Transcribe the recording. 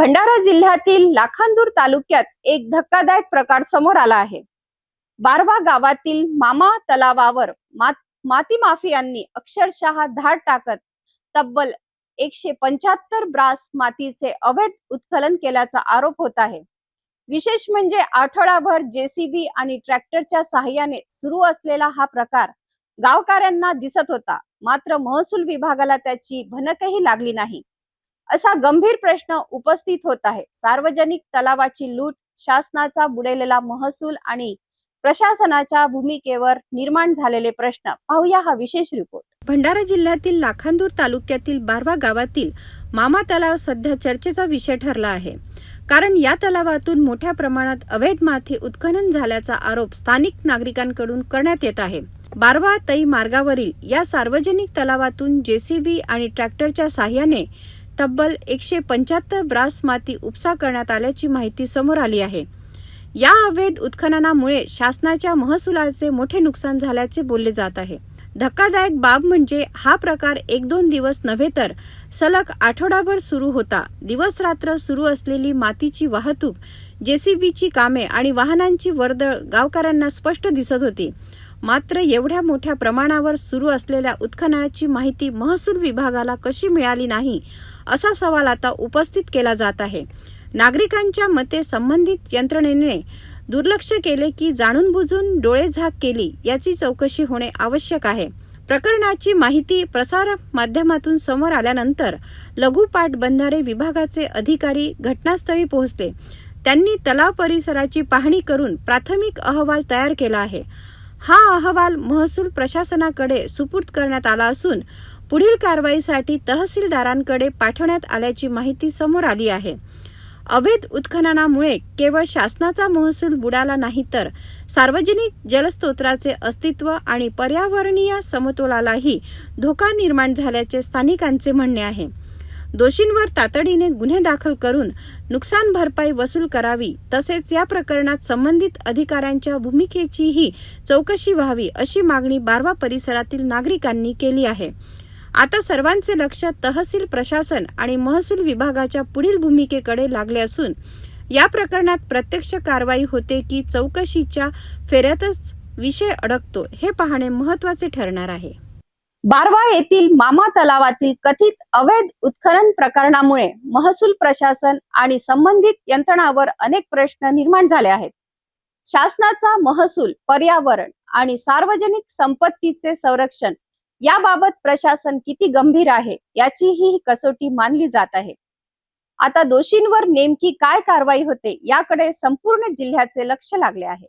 भंडारा जिल्ह्यातील लाखांदूर तालुक्यात एक धक्कादायक प्रकार समोर आला आहे। बारवा गावातील मामा तलावावर माती माफियांनी अक्षरशः धाड टाकत तब्बल 175 ब्रास मातीचे अवैध उत्खनन केल्याचा आरोप होत आहे। विशेष म्हणजे आठवडाभर जेसीबी आणि ट्रॅक्टरच्या सहाय्याने सुरू असलेला हा प्रकार गावकऱ्यांना दिसत होता, मात्र महसूल विभागाला त्याची भनकही लागली नाही असा गंभीर प्रश्न उपस्थित होत आहे। सार्वजनिक तलावाची लूट, शासनाचा बुडलेला महसूल आणि प्रशासनाच्या भूमिकेवर निर्माण झालेले प्रश्न पाहूया हा विशेष रिपोर्ट। भंडारा जिल्ह्यातील लाखांदूर तालुक्यातील बारवा गावातील मामा तलाव सध्या चर्चेचा विषय ठरला आहे, कारण या तलावातून मोठ्या प्रमाणात अवैध माती उत्खनन झाल्याचा आरोप स्थानिक नागरिकांकडून करण्यात येत आहे। बारवा तई मार्गावरील या सार्वजनिक तलावातून जेसीबी आणि ट्रॅक्टरच्या साहाय्याने तब्बल 175 ब्रास माती उपसा करण्यात आल्याची माहिती समोर आली आहे। या अवैध उत्खननामुळे शासनाच्या महसुलाचे मोठे नुकसान झाल्याचे बोलले जात आहे। धक्कादायक बाब म्हणजे हा प्रकार 1-2 दिवस नव्हे तर सलग आठवडाभर सुरू होता। दिवस रात्र सुरू असलेली मातीची वाहतूक, जेसीबीची कामे आणि वाहनांची वर्दळ गावकऱ्यांना स्पष्ट दिसत होती। मात्र एवढ्या मोठ्या प्रमाणावर सुरू असलेल्या उत्खननाची माहिती महसूल विभागाला कशी मिळाली नाही असा सवाल आता उपस्थित केला जात आहे। नागरिकांच्या मते संबंधित यंत्रणेने दुर्लक्ष केले की जाणून बुजून डोळेझाक केली याची चौकशी होणे आवश्यक आहे। प्रकरणाची माहिती प्रसार माध्यमातून समोर आल्यानंतर लघु पाटबंधारे विभागाचे अधिकारी घटनास्थळी पोहोचले। त्यांनी तलाव परिसराची पाहणी करून प्राथमिक अहवाल तयार केला आहे। हा अहवाल महसूल प्रशासनाकडे सुपूर्द करण्यात आला असून पुढील कारवाईसाठी तहसीलदारांकडे पाठवण्यात आल्याची माहिती समोर आली आहे। अवैध उत्खननामुळे केवळ शासनाचा महसूल बुडाला नाही तर सार्वजनिक जलस्रोताचे अस्तित्व आणि पर्यावरणीय समतोलालाही धोका निर्माण झाल्याचे स्थानिकांचे म्हणणे आहे। दोषींवर तातडीने गुन्हे दाखल करून नुकसान भरपाई वसूल करावी, तसेच या प्रकरणात संबंधित अधिकाऱ्यांच्या भूमिकेचीही चौकशी व्हावी अशी मागणी बारवा परिसरातील नागरिकांनी केली आहे। आता सर्वांचे लक्ष तहसील प्रशासन आणि महसूल विभागाच्या पुढील भूमिकेकडे लागले असून या प्रकरणात प्रत्यक्ष कारवाई होते की चौकशीच्या फेऱ्यातच विषय अडकतो हे पाहणे महत्त्वाचे ठरणार आहे। बारवा येथील मामा तलावातील कथित अवैध उत्खनन प्रकरणामुळे महसूल प्रशासन आणि संबंधित यंत्रणांवर अनेक प्रश्न निर्माण झाले आहेत। शासनाचा महसूल, पर्यावरण आणि सार्वजनिक संपत्तीचे संरक्षण याबाबत प्रशासन किती गंभीर आहे याची ही कसोटी मानली जात आहे। आता दोषींवर नेमकी काय कारवाई होते याकडे संपूर्ण जिल्ह्याचे लक्ष लागले आहे।